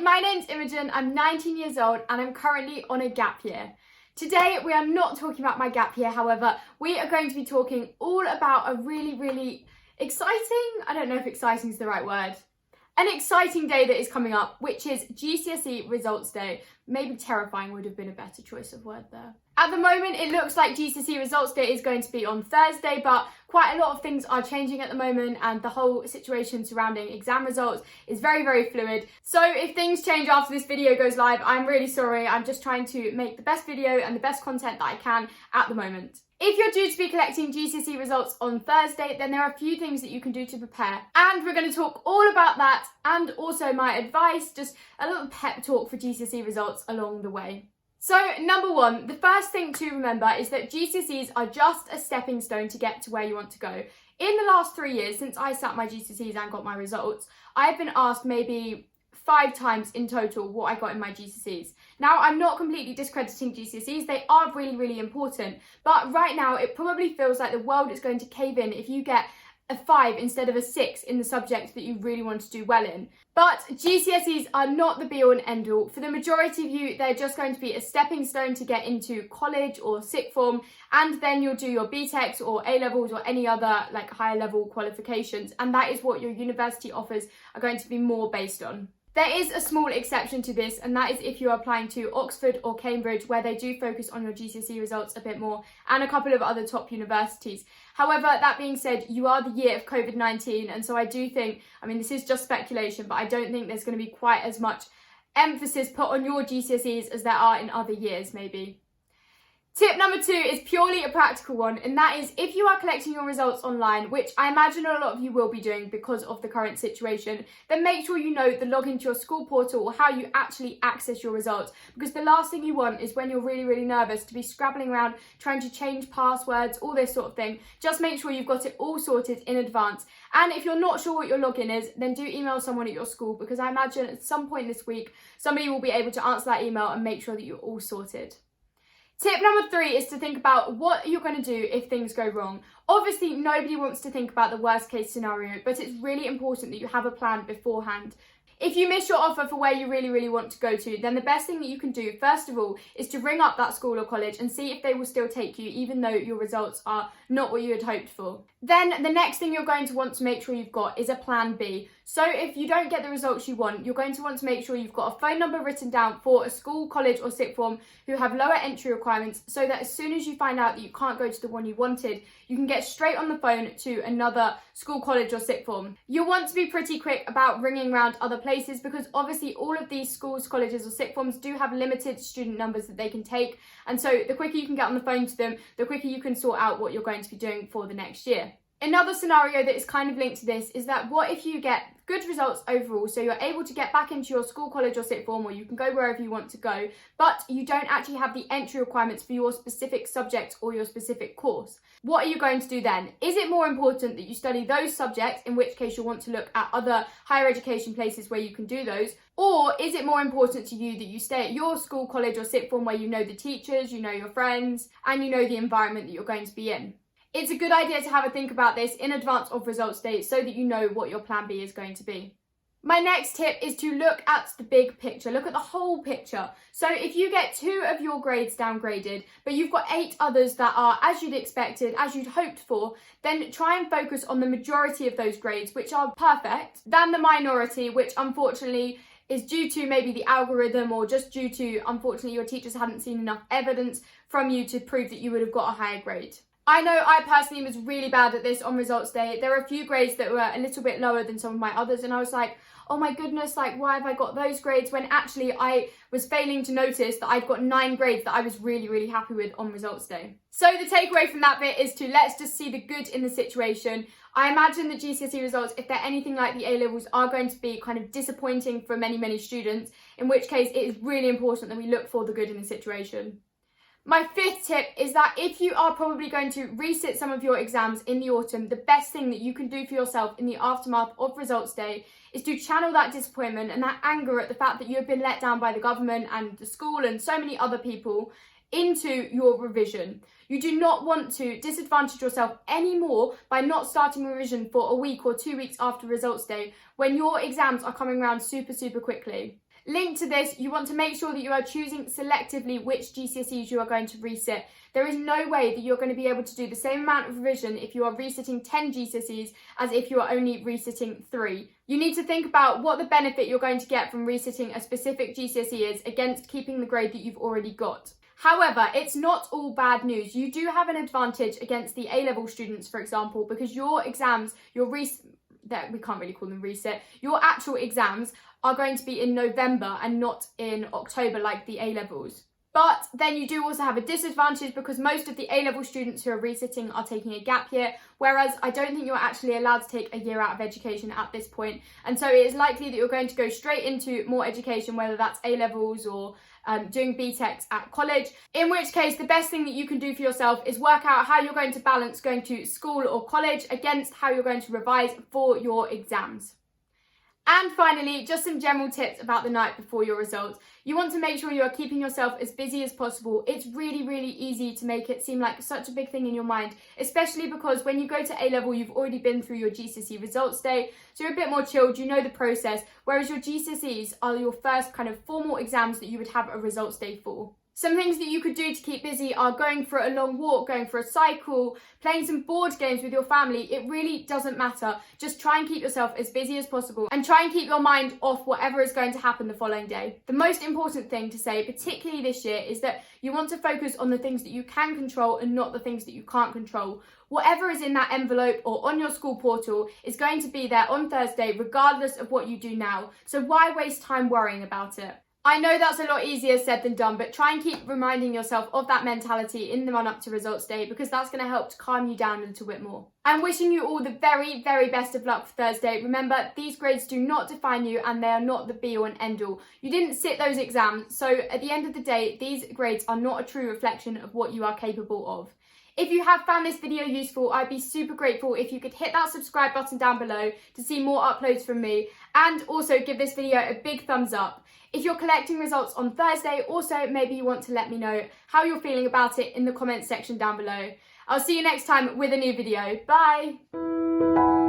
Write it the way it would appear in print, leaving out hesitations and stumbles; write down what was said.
Hi, my name's Imogen, I'm 19 years old and I'm currently on a gap year. Today we are not talking about my gap year, however, we are going to be talking all about a really exciting, I don't know if exciting is the right word, an exciting day that is coming up, which is GCSE results day. Maybe terrifying would have been a better choice of word there. At the moment, it looks like GCSE results day is going to be on Thursday, but quite a lot of things are changing at the moment and the whole situation surrounding exam results is very fluid. So if things change after this video goes live, I'm really sorry. I'm just trying to make the best video and the best content that I can at the moment. If you're due to be collecting GCSE results on Thursday, then there are a few things that you can do to prepare. And we're going to talk all about that and also my advice, just a little pep talk for GCSE results along the way. So number one, the first thing to remember is that GCSEs are just a stepping stone to get to where you want to go. In the last 3 years, since I sat my GCSEs and got my results, I've been asked maybe 5 times in total what I got in my GCSEs. Now, I'm not completely discrediting GCSEs, they are really important, but right now it probably feels like the world is going to cave in if you get a 5 instead of a 6 in the subject that you really want to do well in. But GCSEs are not the be all and end all. For the majority of you, they're just going to be a stepping stone to get into college or sixth form, and then you'll do your BTECs or A-levels or any other like higher level qualifications, and that is what your university offers are going to be more based on. There is a small exception to this, and that is if you are applying to Oxford or Cambridge, where they do focus on your GCSE results a bit more, and a couple of other top universities. However, that being said, you are the year of COVID-19, and so I do think, I mean, this is just speculation, but I don't think there's going to be quite as much emphasis put on your GCSEs as there are in other years, maybe. Tip number 2 is purely a practical one, and that is if you are collecting your results online, which I imagine a lot of you will be doing because of the current situation, then make sure you know the login to your school portal or how you actually access your results, because the last thing you want is when you're really nervous to be scrabbling around trying to change passwords, all this sort of thing. Just make sure you've got it all sorted in advance. And if you're not sure what your login is, then do email someone at your school, because I imagine at some point this week somebody will be able to answer that email and make sure that you're all sorted. Tip number 3 is to think about what you're going to do if things go wrong. Obviously, nobody wants to think about the worst case scenario, but it's really important that you have a plan beforehand. If you miss your offer for where you really want to go to, then the best thing that you can do, first of all, is to ring up that school or college and see if they will still take you, even though your results are not what you had hoped for. Then the next thing you're going to want to make sure you've got is a plan B. So if you don't get the results you want, you're going to want to make sure you've got a phone number written down for a school, college or sixth form who have lower entry requirements, so that as soon as you find out that you can't go to the one you wanted, you can get straight on the phone to another school, college or sixth form. You'll want to be pretty quick about ringing around other places, because obviously all of these schools, colleges or sixth forms do have limited student numbers that they can take, and so the quicker you can get on the phone to them, the quicker you can sort out what you're going to be doing for the next year. Another scenario that is kind of linked to this is that what if you get good results overall, so you're able to get back into your school, college or sixth form, or you can go wherever you want to go, but you don't actually have the entry requirements for your specific subject or your specific course. What are you going to do then? Is it more important that you study those subjects, in which case you'll want to look at other higher education places where you can do those, or is it more important to you that you stay at your school, college or sixth form where you know the teachers, you know your friends, and you know the environment that you're going to be in? It's a good idea to have a think about this in advance of results day so that you know what your plan B is going to be. My next tip is to look at the big picture, look at the whole picture. So if you get 2 of your grades downgraded, but you've got 8 others that are as you'd expected, as you'd hoped for, then try and focus on the majority of those grades, which are perfect, than the minority, which unfortunately is due to maybe the algorithm, or just due to, unfortunately, your teachers hadn't seen enough evidence from you to prove that you would have got a higher grade. I know I personally was really bad at this on results day. There were a few grades that were a little bit lower than some of my others, and I was like, oh my goodness, like why have I got those grades, when actually I was failing to notice that I'd got 9 grades that I was really happy with on results day. So the takeaway from that bit is to let's just see the good in the situation. I imagine the GCSE results, if they're anything like the A-levels, are going to be kind of disappointing for many students, in which case it is really important that we look for the good in the situation. My 5th tip is that if you are probably going to resit some of your exams in the autumn, the best thing that you can do for yourself in the aftermath of results day is to channel that disappointment and that anger at the fact that you have been let down by the government and the school and so many other people into your revision. You do not want to disadvantage yourself anymore by not starting revision for a week or 2 weeks after results day when your exams are coming around super quickly. Linked to this, you want to make sure that you are choosing selectively which GCSEs you are going to resit. There is no way that you're going to be able to do the same amount of revision if you are resitting 10 GCSEs as if you are only resitting 3. You need to think about what the benefit you're going to get from resitting a specific GCSE is against keeping the grade that you've already got. However, it's not all bad news. You do have an advantage against the A-level students, for example, because your exams, we can't really call them resit, your actual exams are going to be in November and not in October like the A-levels. But then you do also have a disadvantage because most of the A-level students who are resitting are taking a gap year, whereas I don't think you're actually allowed to take a year out of education at this point. And so it is likely that you're going to go straight into more education, whether that's A-levels or doing BTECs at college, in which case the best thing that you can do for yourself is work out how you're going to balance going to school or college against how you're going to revise for your exams. And finally, just some general tips about the night before your results. You want to make sure you are keeping yourself as busy as possible. It's really easy to make it seem like such a big thing in your mind, especially because when you go to A-level, you've already been through your GCSE results day, so you're a bit more chilled, you know the process, whereas your GCSEs are your first kind of formal exams that you would have a results day for. Some things that you could do to keep busy are going for a long walk, going for a cycle, playing some board games with your family. It really doesn't matter. Just try and keep yourself as busy as possible and try and keep your mind off whatever is going to happen the following day. The most important thing to say, particularly this year, is that you want to focus on the things that you can control and not the things that you can't control. Whatever is in that envelope or on your school portal is going to be there on Thursday, regardless of what you do now. So why waste time worrying about it? I know that's a lot easier said than done, but try and keep reminding yourself of that mentality in the run-up to results day because that's going to help to calm you down a little bit more. I'm wishing you all the very best of luck for Thursday. Remember, these grades do not define you and they are not the be-all and end-all. You didn't sit those exams, so at the end of the day, these grades are not a true reflection of what you are capable of. If you have found this video useful, I'd be super grateful if you could hit that subscribe button down below to see more uploads from me, and also give this video a big thumbs up. If you're collecting results on Thursday, also maybe you want to let me know how you're feeling about it in the comments section down below. I'll see you next time with a new video. Bye!